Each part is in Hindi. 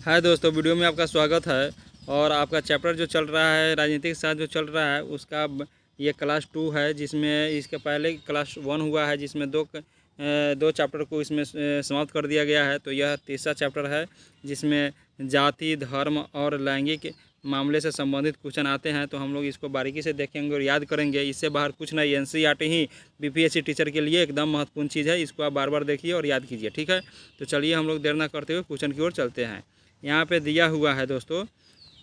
हाय दोस्तों, वीडियो में आपका स्वागत है। और आपका चैप्टर जो चल रहा है राजनीतिक शास्त्र जो चल रहा है उसका ये क्लास 2 है, जिसमें इसके पहले क्लास 1 हुआ है, जिसमें दो चैप्टर को इसमें समाप्त कर दिया गया है। तो यह तीसरा चैप्टर है जिसमें जाति, धर्म और लैंगिक मामले से संबंधित क्वेश्चन आते हैं। तो हम लोग इसको बारीकी से देखेंगे और याद करेंगे। इससे बाहर कुछ नहीं, एनसीईआरटी ही बीपीएससी टीचर के लिए एकदम महत्वपूर्ण चीज़ है। इसको आप बार बार देखिए और याद कीजिए, ठीक है। तो चलिए हम लोग देर ना करते हुए क्वेश्चन की ओर चलते हैं। यहाँ पे दिया हुआ है दोस्तों,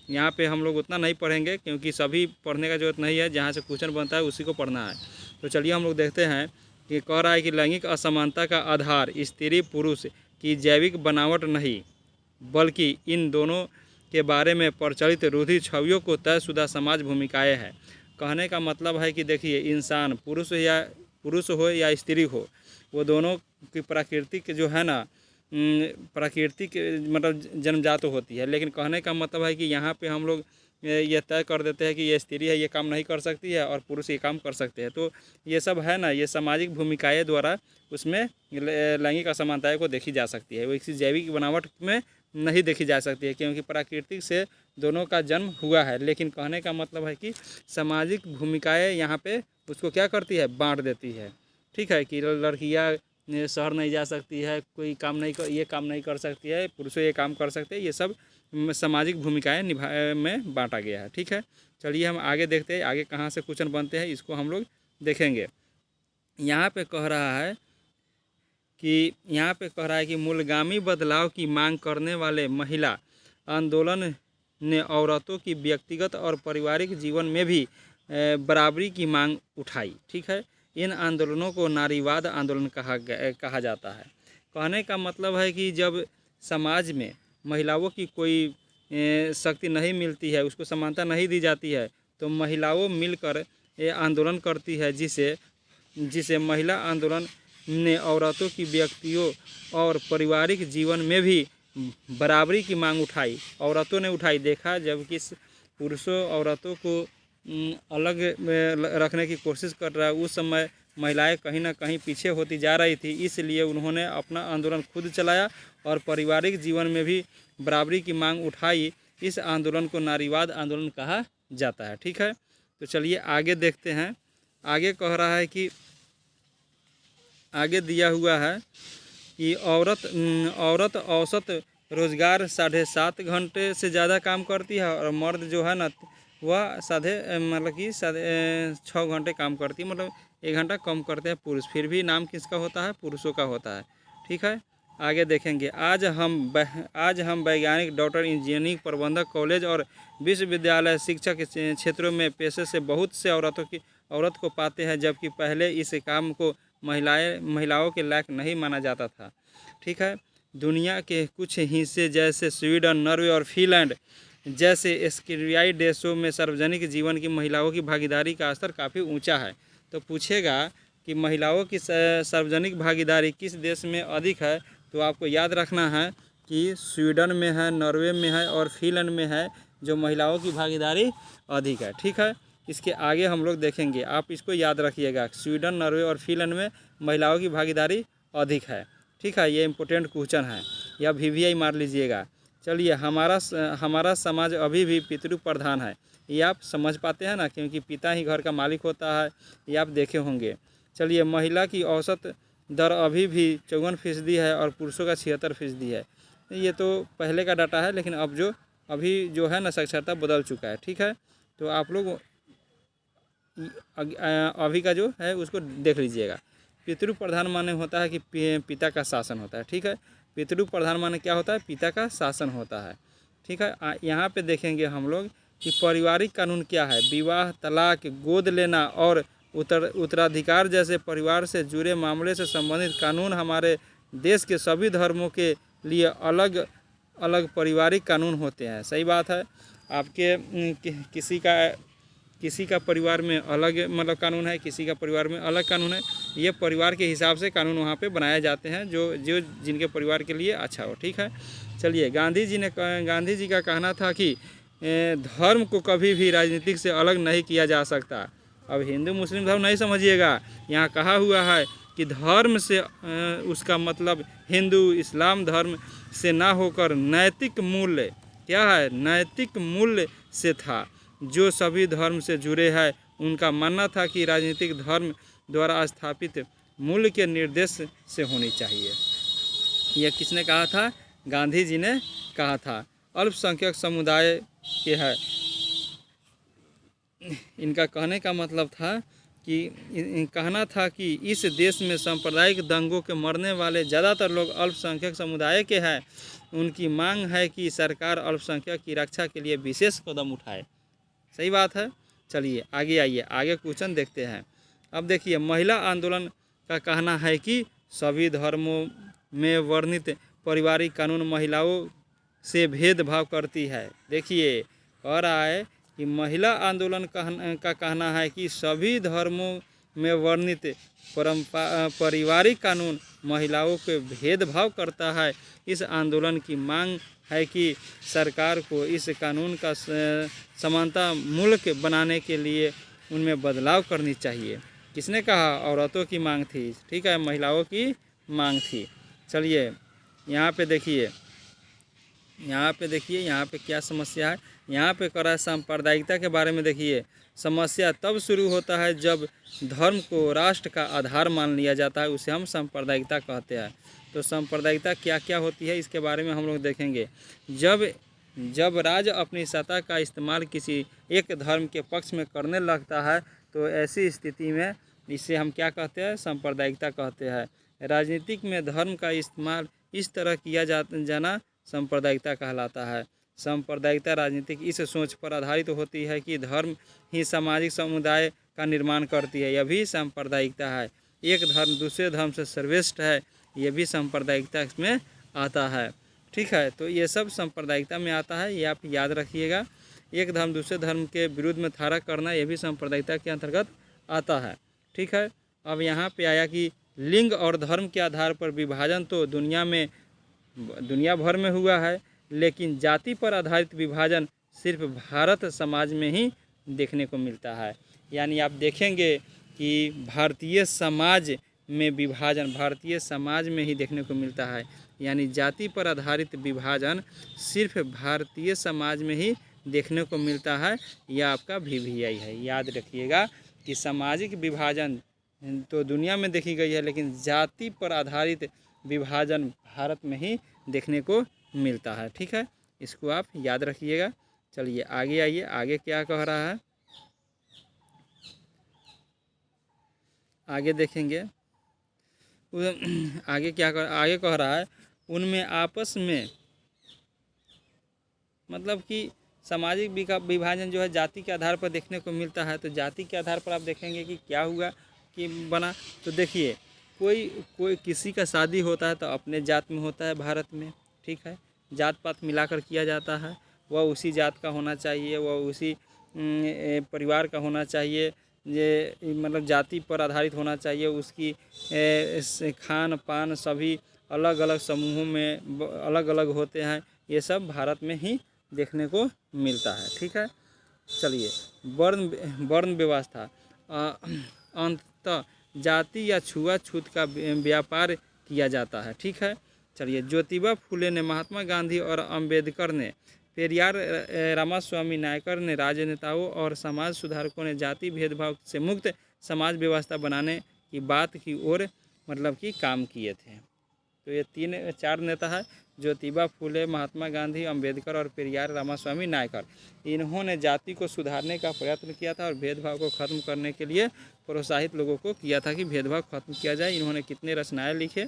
यहाँ पे हम लोग उतना नहीं पढ़ेंगे क्योंकि सभी पढ़ने का जरूरत नहीं है। जहाँ से क्वेश्चन बनता है उसी को पढ़ना है। तो चलिए हम लोग देखते हैं कि कह रहा है कि लैंगिक असमानता का आधार स्त्री पुरुष की जैविक बनावट नहीं, बल्कि इन दोनों के बारे में प्रचलित रूढ़ि छवियों को तयशुदा समाज भूमिकाएँ हैं। कहने का मतलब है कि देखिए, इंसान पुरुष हो या स्त्री हो, वो दोनों की प्राकृतिक जो है ना, प्राकृतिक मतलब जन्मजात होती है। लेकिन कहने का मतलब है कि यहाँ पे हम लोग ये तय कर देते हैं कि ये स्त्री है, ये काम नहीं कर सकती है, और पुरुष ये काम कर सकते हैं। तो ये सब है ना, ये सामाजिक भूमिकाएं द्वारा उसमें लैंगिक असमानताएं को देखी जा सकती है। वो किसी जैविक बनावट में नहीं देखी जा सकती है, क्योंकि प्राकृतिक से दोनों का जन्म हुआ है। लेकिन कहने का मतलब है कि सामाजिक भूमिकाएँ यहाँ पे उसको क्या करती है, बाँट देती है। ठीक है, कि लड़कियाँ शहर नहीं जा सकती है, कोई काम नहीं कर, ये काम नहीं कर सकती है, पुरुषों ये काम कर सकते हैं। ये सब सामाजिक भूमिकाएं में बांटा गया है। ठीक है, चलिए हम आगे देखते हैं आगे कहाँ से क्वेश्चन बनते हैं, इसको हम लोग देखेंगे। यहाँ पे कह रहा है कि मूलगामी बदलाव की मांग करने वाले महिला आंदोलन ने औरतों की व्यक्तिगत और पारिवारिक जीवन में भी बराबरी की मांग उठाई। ठीक है, इन आंदोलनों को नारीवाद आंदोलन कहा जाता है। कहने का मतलब है कि जब समाज में महिलाओं की कोई शक्ति नहीं मिलती है, उसको समानता नहीं दी जाती है, तो महिलाओं मिलकर ये आंदोलन करती है, जिसे महिला आंदोलन ने औरतों की व्यक्तियों और पारिवारिक जीवन में भी बराबरी की मांग उठाई। औरतों ने उठाई, देखा जबकि पुरुषों औरतों को अलग रखने की कोशिश कर रहा है, उस समय महिलाएं कहीं ना कहीं पीछे होती जा रही थी। इसलिए उन्होंने अपना आंदोलन खुद चलाया और पारिवारिक जीवन में भी बराबरी की मांग उठाई। इस आंदोलन को नारीवाद आंदोलन कहा जाता है। ठीक है, तो चलिए आगे देखते हैं। आगे कह रहा है कि आगे दिया हुआ है कि औरत औसत रोज़गार 7.5 घंटे से ज़्यादा काम करती है, और मर्द जो है ना वह 6 घंटे काम करती है, मतलब 1 घंटा कम करते हैं पुरुष। फिर भी नाम किसका होता है, पुरुषों का होता है। ठीक है, आगे देखेंगे। आज हम वैज्ञानिक, डॉक्टर, इंजीनियरिंग, प्रबंधक, कॉलेज और विश्वविद्यालय शिक्षा के क्षेत्रों में पेशे से बहुत से औरत को पाते हैं, जबकि पहले इस काम को महिलाओं के लायक नहीं माना जाता था। ठीक है, दुनिया के कुछ हिस्से जैसे स्वीडन, नॉर्वे और फिनलैंड जैसे स्कैंडिनेवियाई देशों में सार्वजनिक जीवन की महिलाओं की भागीदारी का स्तर काफ़ी ऊंचा है। तो पूछेगा कि महिलाओं की सार्वजनिक भागीदारी किस देश में अधिक है, तो आपको याद रखना है कि स्वीडन में है, नॉर्वे में है और फिनलैंड में है जो महिलाओं की भागीदारी अधिक है। ठीक है, इसके आगे हम लोग देखेंगे, आप इसको याद रखिएगा। स्वीडन, नॉर्वे और फिनलैंड में महिलाओं की भागीदारी अधिक है। ठीक है, ये इम्पोर्टेंट क्वेश्चन है, या VVI मार लीजिएगा। चलिए, हमारा समाज अभी भी पितृ प्रधान है। ये आप समझ पाते हैं ना, क्योंकि पिता ही घर का मालिक होता है, ये आप देखे होंगे। चलिए, महिला की औसत दर अभी भी 54% है और पुरुषों का 76% है। ये तो पहले का डाटा है, लेकिन अभी जो है ना साक्षरता बदल चुका है। ठीक है, तो आप लोग अभी का जो है उसको देख लीजिएगा। पितृ प्रधान माने होता है कि पिता का शासन होता है। ठीक है, पितृ प्रधान माने क्या होता है, पिता का शासन होता है। ठीक है, यहाँ पे देखेंगे हम लोग कि पारिवारिक कानून क्या है। विवाह, तलाक, गोद लेना और उत्तराधिकार जैसे परिवार से जुड़े मामले से संबंधित कानून हमारे देश के सभी धर्मों के लिए अलग अलग पारिवारिक कानून होते हैं। सही बात है, आपके किसी का परिवार में अलग मतलब कानून है, किसी का परिवार में अलग कानून है। ये परिवार के हिसाब से कानून वहाँ पे बनाए जाते हैं जो जिनके परिवार के लिए अच्छा हो। ठीक है, चलिए, गांधी जी का कहना था कि धर्म को कभी भी राजनीतिक से अलग नहीं किया जा सकता। अब हिंदू मुस्लिम धर्म नहीं समझिएगा, यहाँ कहा हुआ है कि धर्म से उसका मतलब हिंदू इस्लाम धर्म से ना होकर नैतिक मूल्य, क्या है, नैतिक मूल्य से था। जो सभी धर्म से जुड़े हैं उनका मानना था कि राजनीतिक धर्म द्वारा स्थापित मूल्य के निर्देश से होनी चाहिए। यह किसने कहा था? गांधी जी ने कहा था। अल्पसंख्यक समुदाय के है, इनका कहने का मतलब था कि कहना था कि इस देश में सांप्रदायिक दंगों के मरने वाले ज़्यादातर लोग अल्पसंख्यक समुदाय के हैं। उनकी मांग है कि सरकार अल्पसंख्यक की रक्षा के लिए विशेष कदम उठाए। सही बात है। चलिए आगे आइए, आगे क्वेश्चन देखते हैं। अब देखिए, महिला आंदोलन का कहना है कि सभी धर्मों में वर्णित पारिवारिक कानून महिलाओं से भेदभाव करती है। देखिए, कह रहा है कि महिला आंदोलन का कहना है कि सभी धर्मों में वर्णित पारिवारिक कानून महिलाओं के भेदभाव करता है। इस आंदोलन की मांग है कि सरकार को इस कानून का समानता मुल्क बनाने के लिए उनमें बदलाव करनी चाहिए। किसने कहा? औरतों की मांग थी, ठीक है, महिलाओं की मांग थी। चलिए यहाँ पे देखिए, यहाँ पे क्या समस्या है। यहाँ पे कह रहा है सांप्रदायिकता के बारे में। देखिए, समस्या तब शुरू होता है जब धर्म को राष्ट्र का आधार मान लिया जाता है, उसे हम सांप्रदायिकता कहते हैं। तो सांप्रदायिकता क्या क्या होती है इसके बारे में हम लोग देखेंगे। जब राज्य अपनी सत्ता का इस्तेमाल किसी एक धर्म के पक्ष में करने लगता है तो ऐसी स्थिति में इसे हम क्या कहते हैं? सांप्रदायिकता कहते हैं। राजनीतिक में धर्म का इस्तेमाल इस तरह किया जाना सांप्रदायिकता कहलाता है। सांप्रदायिकता राजनीतिक इस सोच पर आधारित होती है कि धर्म ही सामाजिक समुदाय का निर्माण करती है, यह भी सांप्रदायिकता है। एक धर्म दूसरे धर्म से सर्वश्रेष्ठ है, यह भी सांप्रदायिकता में आता है। ठीक है, तो ये सब सांप्रदायिकता में आता है, ये आप याद रखिएगा। एक धर्म दूसरे धर्म के विरुद्ध में धारा करना, यह भी सांप्रदायिकता के अंतर्गत आता है। ठीक है, अब यहाँ पे आया कि लिंग और धर्म के आधार पर विभाजन तो दुनिया भर में हुआ है, लेकिन जाति पर आधारित विभाजन सिर्फ भारत समाज में ही देखने को मिलता है। यानी आप देखेंगे कि भारतीय समाज में विभाजन भारतीय समाज में ही देखने को मिलता है। यानी जाति पर आधारित विभाजन सिर्फ भारतीय समाज में ही देखने को मिलता है। यह आपका VVI है, याद रखिएगा कि सामाजिक विभाजन तो दुनिया में देखी गई है, लेकिन जाति पर आधारित विभाजन भारत में ही देखने को मिलता है। ठीक है, इसको आप याद रखिएगा। चलिए आगे आइए, आगे क्या कह रहा है, आगे देखेंगे। आगे कह रहा है, उनमें आपस में मतलब कि सामाजिक विभाजन जो है जाति के आधार पर देखने को मिलता है। तो जाति के आधार पर आप देखेंगे कि क्या हुआ कि बना। तो देखिए, कोई किसी का शादी होता है तो अपने जात में होता है भारत में। ठीक है, जात पात मिलाकर किया जाता है। वह उसी जात का होना चाहिए, वह उसी परिवार का होना चाहिए, ये मतलब जाति पर आधारित होना चाहिए। उसकी खान पान सभी अलग अलग समूहों में अलग अलग होते हैं। ये सब भारत में ही देखने को मिलता है। ठीक है, चलिए वर्ण व्यवस्था अंततः जाति या छुआछूत का व्यापार किया जाता है। ठीक है, चलिए ज्योतिबा फुले ने, महात्मा गांधी और अंबेडकर ने, पेरियार रामास्वामी नायकर ने, राजनेताओं और समाज सुधारकों ने जाति भेदभाव से मुक्त समाज व्यवस्था बनाने की बात की ओर मतलब कि काम किए थे। तो ये 4 नेता है, ज्योतिबा फुले, महात्मा गांधी, अंबेडकर और पेरियार रामास्वामी नायकर। इन्होंने जाति को सुधारने का प्रयत्न किया था और भेदभाव को खत्म करने के लिए प्रोत्साहित लोगों को किया था कि भेदभाव खत्म किया जाए। इन्होंने कितने रचनाएं लिखे,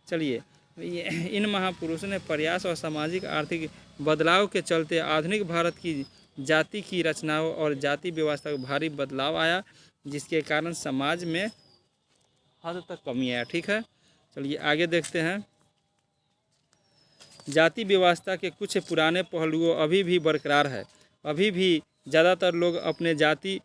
चलिए। इन महापुरुषों ने प्रयास और सामाजिक आर्थिक बदलाव के चलते आधुनिक भारत की जाति की रचनाओं और जाति व्यवस्था को भारी बदलाव आया, जिसके कारण समाज में हद तक कमी आया। ठीक है, चलिए आगे देखते हैं। जाति व्यवस्था के कुछ पुराने पहलुओं अभी भी बरकरार है। अभी भी ज़्यादातर लोग अपने जाति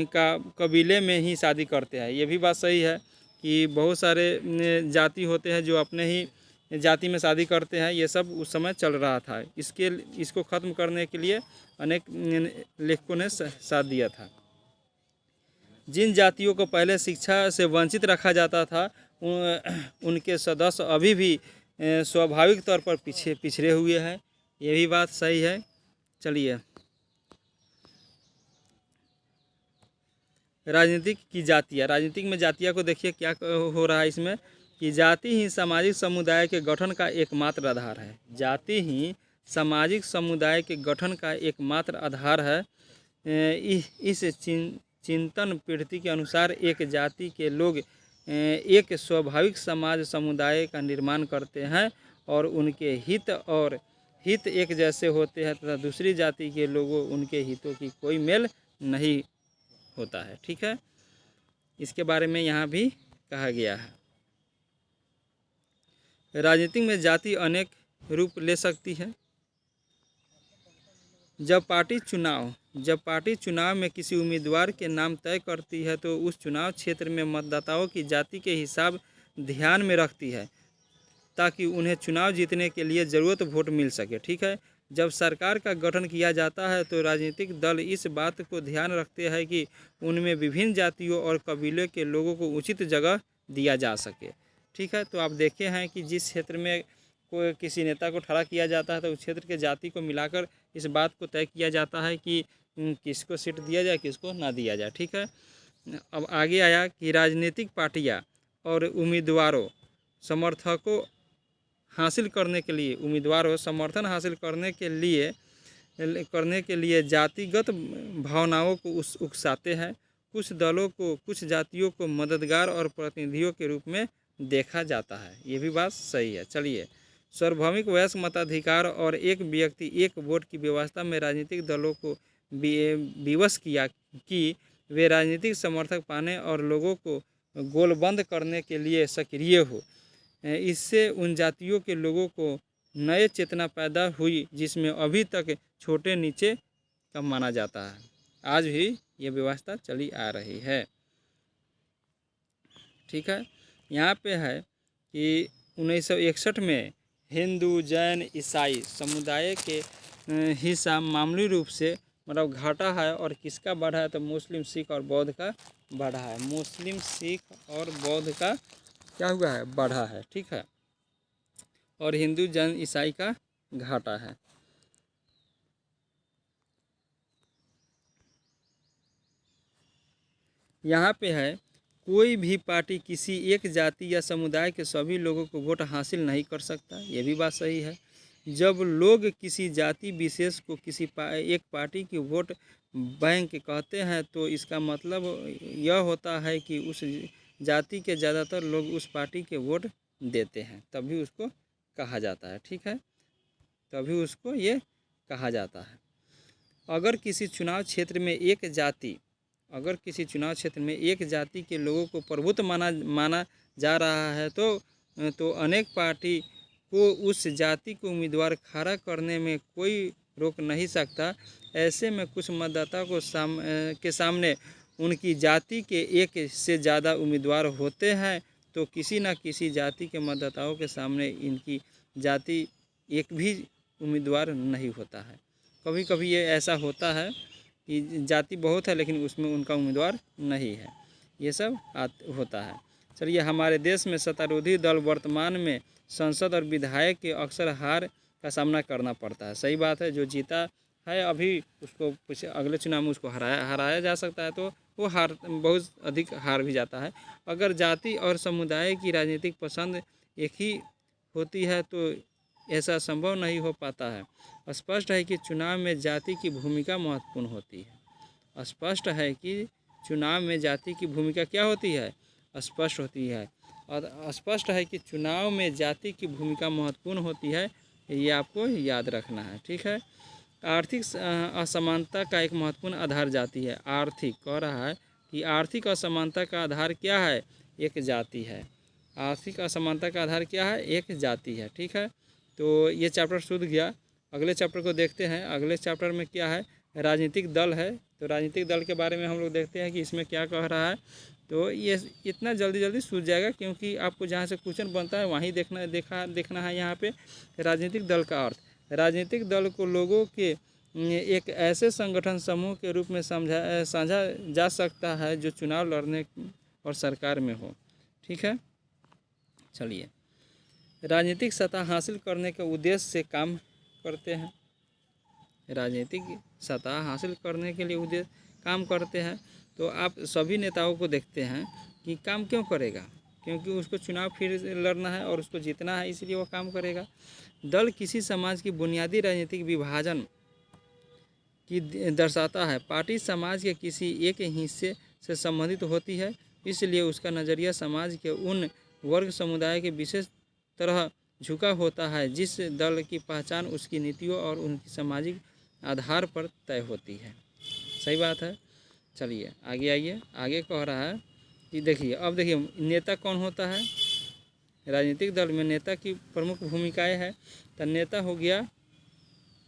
का कबीले में ही शादी करते हैं। ये भी बात सही है कि बहुत सारे जाति होते हैं जो अपने ही जाति में शादी करते हैं। ये सब उस समय चल रहा था। इसको ख़त्म करने के लिए अनेक लेखकों ने साथ दिया था। जिन जातियों को पहले शिक्षा से वंचित रखा जाता था उनके सदस्य अभी भी स्वाभाविक तौर पर पिछड़े हुए हैं। ये भी बात सही है। चलिए, राजनीतिक में जातियाँ को देखिए क्या हो रहा है इसमें, कि जाति ही सामाजिक समुदाय के गठन का एकमात्र आधार है। जाति ही सामाजिक समुदाय के गठन का एकमात्र आधार है। इस चिंतन पद्धति के अनुसार एक जाति के लोग एक स्वाभाविक समाज समुदाय का निर्माण करते हैं और उनके हित एक जैसे होते हैं तथा दूसरी जाति के लोगों उनके हितों की कोई मेल नहीं होता है। ठीक है, इसके बारे में यहाँ भी कहा गया है। राजनीति में जाति अनेक रूप ले सकती है। जब पार्टी चुनाव में किसी उम्मीदवार के नाम तय करती है तो उस चुनाव क्षेत्र में मतदाताओं की जाति के हिसाब ध्यान में रखती है ताकि उन्हें चुनाव जीतने के लिए ज़रूरत वोट मिल सके। ठीक है, जब सरकार का गठन किया जाता है तो राजनीतिक दल इस बात को ध्यान रखते हैं कि उनमें विभिन्न जातियों और कबीले के लोगों को उचित जगह दिया जा सके। ठीक है, तो आप देखे हैं कि जिस क्षेत्र में कोई किसी नेता को खड़ा किया जाता है तो उस क्षेत्र के जाति को मिलाकर इस बात को तय किया जाता है कि किसको सीट दिया जाए, किसको ना दिया जाए। ठीक है, अब आगे आया कि राजनीतिक पार्टियां और उम्मीदवारों समर्थन हासिल करने के लिए जातिगत भावनाओं को उकसाते हैं। कुछ दलों को कुछ जातियों को मददगार और प्रतिनिधियों के रूप में देखा जाता है। ये भी बात सही है। चलिए, सार्वभौमिक वयस्क मताधिकार और एक व्यक्ति एक वोट की व्यवस्था में राजनीतिक दलों को विवश किया कि वे राजनीतिक समर्थक पाने और लोगों को गोलबंद करने के लिए सक्रिय हो। इससे उन जातियों के लोगों को नए चेतना पैदा हुई जिसमें अभी तक छोटे नीचे कम माना जाता है। आज भी ये व्यवस्था चली आ रही है। ठीक है, यहाँ पे है कि 1961 में हिंदू, जैन, ईसाई समुदाय के हिस्सा मामूली रूप से मतलब घटा है और किसका बढ़ा है तो मुस्लिम, सिख और बौद्ध का बढ़ा है। मुस्लिम, सिख और बौद्ध का क्या हुआ है, बढ़ा है। ठीक है, और हिंदू, जैन, ईसाई का घाटा है। यहाँ पे है कोई भी पार्टी किसी एक जाति या समुदाय के सभी लोगों को वोट हासिल नहीं कर सकता। ये भी बात सही है। जब लोग किसी जाति विशेष को एक पार्टी की वोट बैंक कहते हैं तो इसका मतलब यह होता है कि उस जाति के ज़्यादातर लोग उस पार्टी के वोट देते हैं, तभी उसको कहा जाता है। ठीक है, तभी उसको ये कहा जाता है। अगर किसी चुनाव क्षेत्र में एक जाति के लोगों को प्रभुत्व माना जा रहा है तो अनेक पार्टी को उस जाति को उम्मीदवार खड़ा करने में कोई रोक नहीं सकता। ऐसे में कुछ मतदाता के सामने उनकी जाति के एक से ज़्यादा उम्मीदवार होते हैं तो किसी न किसी जाति के मतदाताओं के सामने इनकी जाति एक भी उम्मीदवार नहीं होता है। कभी कभी ये ऐसा होता है कि जाति बहुत है लेकिन उसमें उनका उम्मीदवार नहीं है। ये सब होता है। चलिए, हमारे देश में सत्तारूढ़ी दल वर्तमान में संसद और विधायक के अक्सर हार का सामना करना पड़ता है। सही बात है, जो जीता है अभी उसको कुछ अगले चुनाव में उसको हराया जा सकता है तो वो बहुत अधिक हार भी जाता है। अगर जाति और समुदाय की राजनीतिक पसंद एक ही होती है तो ऐसा संभव नहीं हो पाता है। स्पष्ट है कि चुनाव में जाति की भूमिका महत्वपूर्ण होती है। स्पष्ट है कि चुनाव में जाति की भूमिका क्या होती है, स्पष्ट होती है। और स्पष्ट है कि चुनाव में जाति की भूमिका महत्वपूर्ण होती है, ये आपको याद रखना है। ठीक है, आर्थिक असमानता का एक महत्वपूर्ण आधार जाति है। आर्थिक कह रहा है कि आर्थिक असमानता का आधार क्या है, एक जाति है। आर्थिक असमानता का आधार क्या है, एक जाति है। ठीक है, तो ये चैप्टर शुरू गया। अगले चैप्टर को देखते हैं। अगले चैप्टर में क्या है, राजनीतिक दल है। तो राजनीतिक दल के बारे में हम लोग देखते हैं कि इसमें क्या कह रहा है। तो ये इतना जल्दी सूझ जाएगा क्योंकि आपको जहाँ से क्वेश्चन बनता है वहीं देखना है यहाँ पे। राजनीतिक दल का अर्थ, राजनीतिक दल को लोगों के एक ऐसे संगठन समूह के रूप में समझा जा सकता है जो चुनाव लड़ने और सरकार में हो। ठीक है, चलिए, राजनीतिक सत्ता हासिल करने के उद्देश्य से काम करते हैं। राजनीतिक सत्ता हासिल करने के लिए उद्देश्य काम करते हैं। तो आप सभी नेताओं को देखते हैं कि काम क्यों करेगा, क्योंकि उसको चुनाव फिर लड़ना है और उसको जीतना है, इसलिए वो काम करेगा। दल किसी समाज की बुनियादी राजनीतिक विभाजन की दर्शाता है। पार्टी समाज के किसी एक हिस्से से संबंधित होती है, इसलिए उसका नज़रिया समाज के उन वर्ग समुदाय के विशेष तरह झुका होता है जिस दल की पहचान उसकी नीतियों और उनकी सामाजिक आधार पर तय होती है। सही बात है। चलिए आगे आइए, आगे कह रहा है कि देखिए, अब देखिए नेता कौन होता है। राजनीतिक दल में नेता की प्रमुख भूमिकाएं हैं। तो नेता हो गया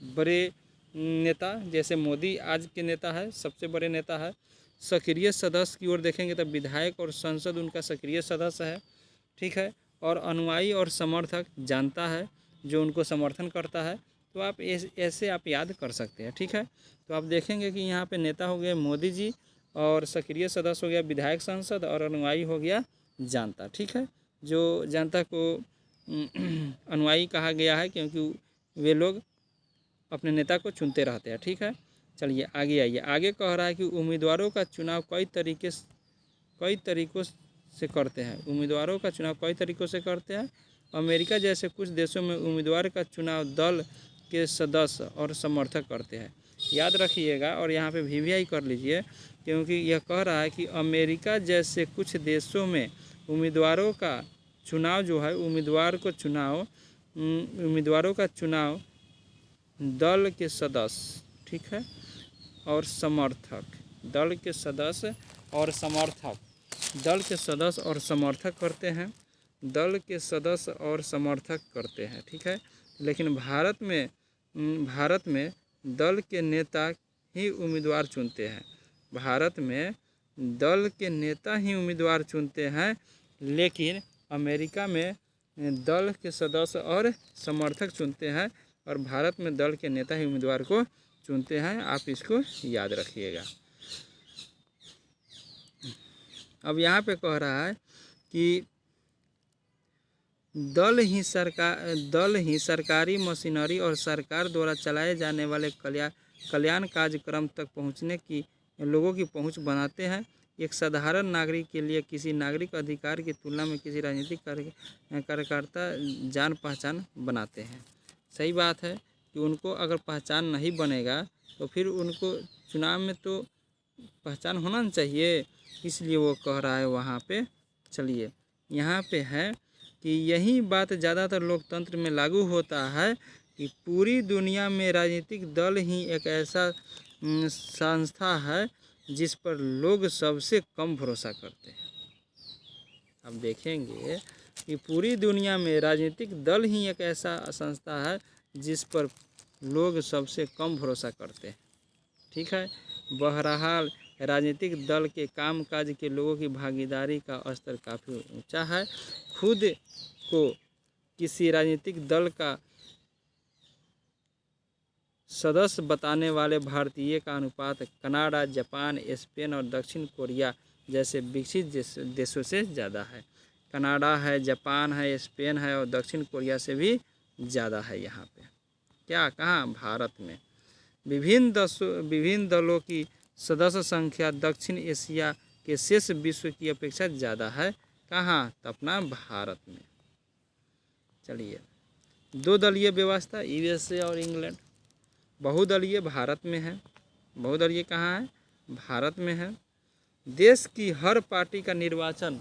बड़े नेता, जैसे मोदी आज के नेता है, सबसे बड़े नेता है। सक्रिय सदस्य की ओर देखेंगे तो विधायक और संसद उनका सक्रिय सदस्य है। ठीक है, और अनुयायी और समर्थक जानता है जो उनको समर्थन करता है। तो आप ऐसे आप याद कर सकते हैं। ठीक है, तो आप देखेंगे कि यहाँ पे नेता हो गए मोदी जी, और सक्रिय सदस्य हो गया विधायक संसद, और अनुयायी हो गया जनता। ठीक है, जो जनता को अनुयायी कहा गया है क्योंकि वे लोग अपने नेता को चुनते रहते हैं। ठीक है, चलिए आगे आइए, आगे कह रहा है कि उम्मीदवारों का चुनाव कई तरीकों से करते हैं। उम्मीदवारों का चुनाव कई तरीकों से करते हैं। अमेरिका जैसे कुछ देशों में उम्मीदवार का चुनाव दल के सदस्य और समर्थक करते हैं। याद रखिएगा, और यहाँ पे वीवीआई कर लीजिए, क्योंकि यह कह रहा है कि अमेरिका जैसे कुछ देशों में उम्मीदवारों का चुनाव जो है, उम्मीदवारों का चुनाव दल के सदस्य, ठीक है, और समर्थक, दल के सदस्य और समर्थक करते हैं। दल के सदस्य और समर्थक करते हैं। ठीक है, लेकिन भारत में दल के नेता ही उम्मीदवार चुनते हैं। भारत में दल के नेता ही उम्मीदवार चुनते हैं, लेकिन अमेरिका में दल के सदस्य और समर्थक चुनते हैं, और भारत में दल के नेता ही उम्मीदवार को चुनते हैं। आप इसको याद रखिएगा। अब यहाँ पे कह रहा है कि दल ही सरकारी मशीनरी और सरकार द्वारा चलाए जाने वाले कल्याण कार्यक्रम तक पहुँचने की लोगों की पहुँच बनाते हैं। एक साधारण नागरिक के लिए किसी नागरिक अधिकार की तुलना में किसी राजनीतिक कार्यकर्ता जान पहचान बनाते हैं। सही बात है कि उनको अगर पहचान नहीं बनेगा तो फिर उनको चुनाव में तो पहचान होना चाहिए, इसलिए वो कह रहा है वहाँ पे। चलिए यहाँ पे है कि यही बात ज़्यादातर लोकतंत्र में लागू होता है कि पूरी दुनिया में राजनीतिक दल ही एक ऐसा संस्था है जिस पर लोग सबसे कम भरोसा करते हैं। अब देखेंगे कि पूरी दुनिया में राजनीतिक दल ही एक ऐसा संस्था है जिस पर लोग सबसे कम भरोसा करते हैं। ठीक है, बहरहाल राजनीतिक दल के कामकाज के लोगों की भागीदारी का स्तर काफ़ी ऊंचा है। खुद को किसी राजनीतिक दल का सदस्य बताने वाले भारतीय का अनुपात कनाडा, जापान, स्पेन और दक्षिण कोरिया जैसे विकसित देशों से ज़्यादा है। कनाडा है, जापान है, स्पेन है और दक्षिण कोरिया से भी ज़्यादा है। यहाँ पे क्या, कहाँ, भारत में विभिन्न दलों की सदस्य संख्या दक्षिण एशिया के शेष विश्व की अपेक्षा ज़्यादा है। कहाँ, तो अपना भारत में। चलिए, दो दलीय व्यवस्था यूएसए और इंग्लैंड। बहुदलीय भारत में है। बहुदलीय कहाँ है, भारत में है। देश की हर पार्टी का निर्वाचन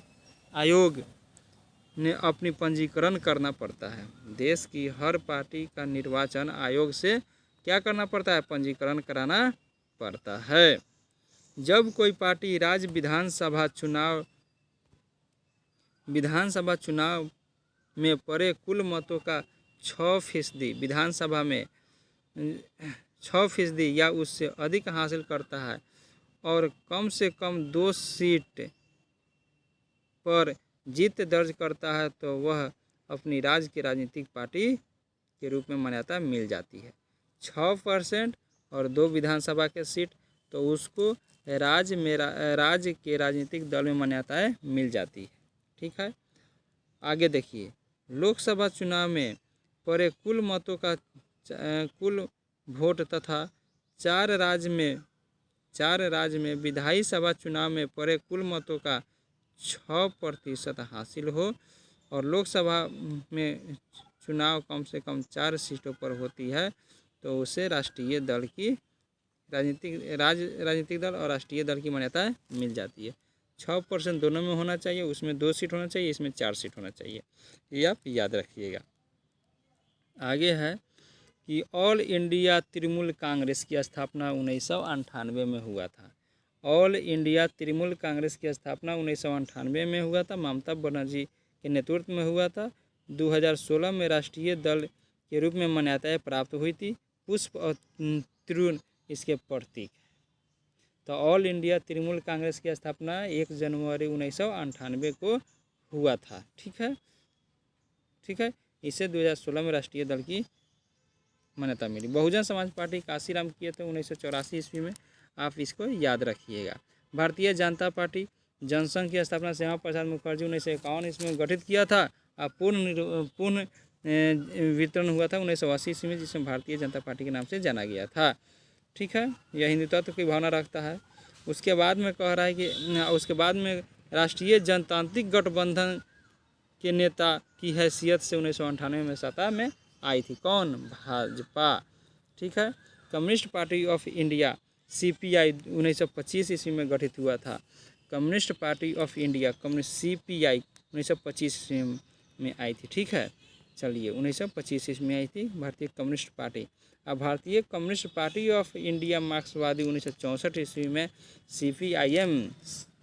आयोग ने अपनी पंजीकरण करना पड़ता है। देश की हर पार्टी का निर्वाचन आयोग से क्या करना पड़ता है, पंजीकरण कराना पड़ता है। जब कोई पार्टी राज्य विधानसभा चुनाव में पड़े कुल मतों का 6% विधानसभा में 6% या उससे अधिक हासिल करता है और कम से कम 2 सीट पर जीत दर्ज करता है, तो वह अपनी राज्य की राजनीतिक पार्टी के रूप में मान्यता मिल जाती है। 6% और 2 विधानसभा के सीट, तो उसको राज्य के राजनीतिक दल में मान्यताएँ मिल जाती है। ठीक है, आगे देखिए, लोकसभा चुनाव में पड़े कुल मतों का कुल वोट तथा 4 राज्य में विधायी सभा चुनाव में पड़े कुल मतों का 6% हासिल हो और लोकसभा में चुनाव कम से कम 4 सीटों पर होती है, तो उसे राष्ट्रीय दल की राजनीतिक दल और राष्ट्रीय दल की मान्यता मिल जाती है। 6% दोनों में होना चाहिए, उसमें 2 सीट होना चाहिए, इसमें 4 सीट होना चाहिए, ये आप याद रखिएगा। आगे है कि ऑल इंडिया तृणमूल कांग्रेस की स्थापना 1998 में हुआ था। ऑल इंडिया तृणमूल कांग्रेस की स्थापना 1998 में हुआ था, ममता बनर्जी के नेतृत्व में हुआ था। 2016 में राष्ट्रीय दल के रूप में मान्यताएँ प्राप्त हुई थी। पुष्प और तृण इसके प्रतीक। तो ऑल इंडिया तृणमूल कांग्रेस की स्थापना 1 जनवरी 1998 को हुआ था। ठीक है, इसे 2016 में राष्ट्रीय दल की मान्यता मिली। बहुजन समाज पार्टी काशीराम किए थे 1984 ईस्वी में, आप इसको याद रखिएगा। भारतीय जनता पार्टी जनसंघ की स्थापना श्यामा प्रसाद मुखर्जी 1951 इसमें गठित किया था और पूर्ण वितरण हुआ था 1980 ईस्वी में, जिसमें भारतीय जनता पार्टी के नाम से जाना गया था। ठीक है, यह हिंदुत्व की भावना रखता है। उसके बाद में कह रहा है कि उसके बाद में राष्ट्रीय जनतांत्रिक गठबंधन के नेता की हैसियत से 1998 में सत्ता में आई थी। कौन? भाजपा। ठीक है, communist party of India CPI 1925 ईस्वी में गठित हुआ था। Communist party of India CPI 1925 ईस्वी में आई थी। ठीक है, चलिए 1925 ईस्वी में आई थी भारतीय कम्युनिस्ट पार्टी। अब भारतीय कम्युनिस्ट पार्टी ऑफ इंडिया मार्क्सवादी 1964 ईस्वी में, CPIM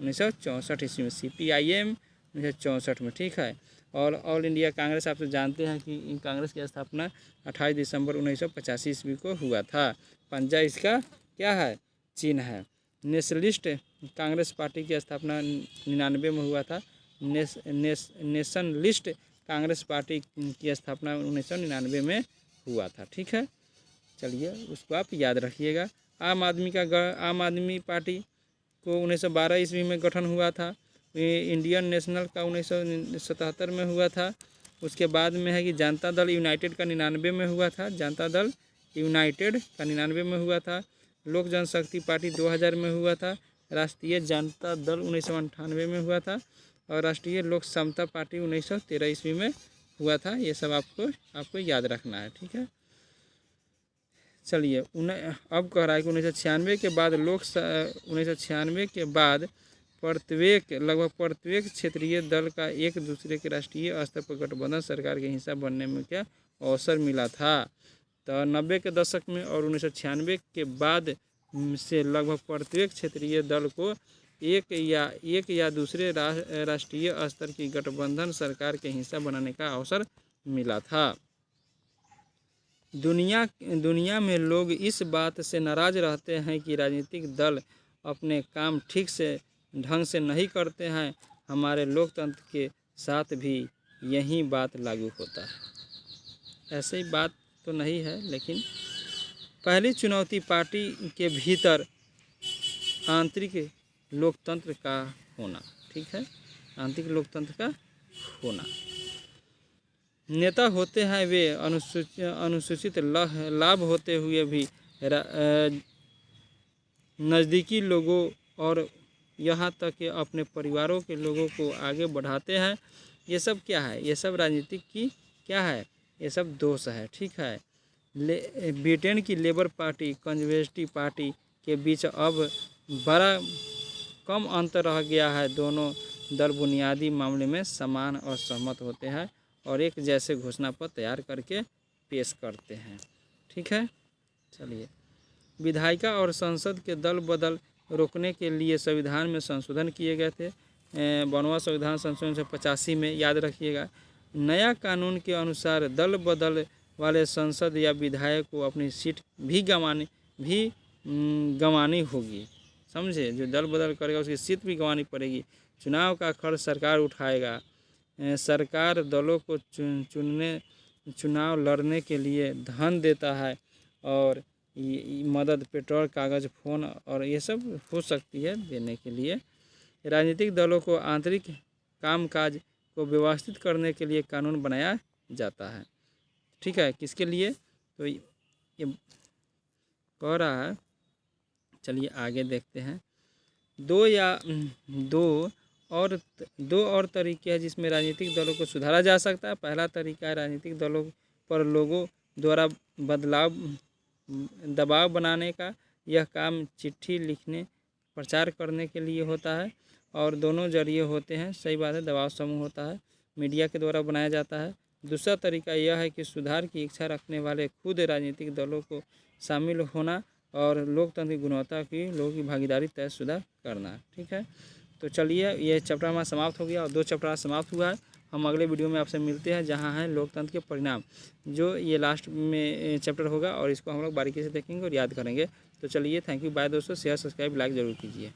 1964 ईस्वी में, CPIM 1964 में। ठीक है, और ऑल इंडिया कांग्रेस आप जानते हैं कि इन कांग्रेस की स्थापना 28 दिसंबर 1985 ईस्वी को हुआ था। पंजा इसका क्या है? चिन्ह है। नेशनलिस्ट कांग्रेस पार्टी की स्थापना 99 में हुआ था। नेशनलिस्ट कांग्रेस पार्टी की स्थापना 1999 में हुआ था। ठीक है, चलिए उसको आप याद रखिएगा। आम आदमी पार्टी को 1912 ईस्वी में गठन हुआ था। इंडियन नेशनल का 1977 में हुआ था। उसके बाद में है कि जनता दल यूनाइटेड का 99 में हुआ था। जनता दल यूनाइटेड का 99 में हुआ था। लोक जनशक्ति पार्टी 2000 में हुआ था। राष्ट्रीय जनता दल 1998 में हुआ था और राष्ट्रीय लोक समता पार्टी 1913 ईस्वी में हुआ था। ये सब आपको याद रखना है। ठीक है, चलिए अब कह रहा है कि 1996 के बाद 1996 के बाद लगभग प्रत्येक क्षेत्रीय दल का एक दूसरे के राष्ट्रीय स्तर पर गठबंधन सरकार के हिस्सा बनने में क्या अवसर मिला था। तो 90 के दशक में और 1996 के बाद से लगभग प्रत्येक क्षेत्रीय दल को एक या दूसरे राष्ट्रीय स्तर की गठबंधन सरकार के हिस्सा बनाने का अवसर मिला था। दुनिया में लोग इस बात से नाराज़ रहते हैं कि राजनीतिक दल अपने काम ठीक से ढंग से नहीं करते हैं। हमारे लोकतंत्र के साथ भी यही बात लागू होता है। ऐसे ही बात तो नहीं है, लेकिन पहली चुनौती पार्टी के भीतर आंतरिक लोकतंत्र का होना। ठीक है, आंतरिक लोकतंत्र का होना। नेता होते हैं वे अनुसूचित लाभ होते हुए भी नज़दीकी लोगों और यहाँ तक कि अपने परिवारों के लोगों को आगे बढ़ाते हैं। ये सब क्या है? ये सब राजनीतिक की क्या है? ये सब दोष है। ठीक है, ब्रिटेन की लेबर पार्टी कंजर्वेटिव पार्टी के बीच अब बड़ा कम अंतर रह गया है। दोनों दल बुनियादी मामले में समान और सहमत होते हैं और एक जैसे घोषणा पत्र तैयार करके पेश करते हैं। ठीक है, चलिए विधायिका और संसद के दल बदल रोकने के लिए संविधान में संशोधन किए गए थे। 92वां संविधान संशोधन 85 में, याद रखिएगा। नया कानून के अनुसार दल बदल वाले सांसद या विधायक को अपनी सीट भी गंवानी होगी। समझे, जो दल बदल करेगा उसकी सीट भी गंवानी पड़ेगी। चुनाव का खर्च सरकार उठाएगा। सरकार दलों को चुनाव लड़ने के लिए धन देता है और मदद पेट्रोल, कागज़, फ़ोन और ये सब हो सकती है देने के लिए। राजनीतिक दलों को आंतरिक कामकाज को व्यवस्थित करने के लिए कानून बनाया जाता है। ठीक है, किसके लिए? तो ये कह रहा है, चलिए आगे देखते हैं। दो और तरीके हैं जिसमें राजनीतिक दलों को सुधारा जा सकता है। पहला तरीका है राजनीतिक दलों पर लोगों द्वारा दबाव बनाने का। यह काम चिट्ठी लिखने, प्रचार करने के लिए होता है और दोनों जरिए होते हैं। सही बात है, दबाव समूह होता है, मीडिया के द्वारा बनाया जाता है। दूसरा तरीका यह है कि सुधार की इच्छा रखने वाले खुद राजनीतिक दलों को शामिल होना और लोकतंत्र की गुणवत्ता की लोगों की भागीदारी तयशुदा करना। ठीक है, तो चलिए ये चैप्टर हमारा समाप्त हो गया और 2 चैप्टर समाप्त हुआ है। हम अगले वीडियो में आपसे मिलते हैं जहां है लोकतंत्र के परिणाम, जो ये लास्ट में चैप्टर होगा और इसको हम लोग बारीकी से देखेंगे और याद करेंगे। तो चलिए, थैंक यू, बाय दोस्तों। शेयर, सब्सक्राइब, लाइक ज़रूर कीजिए।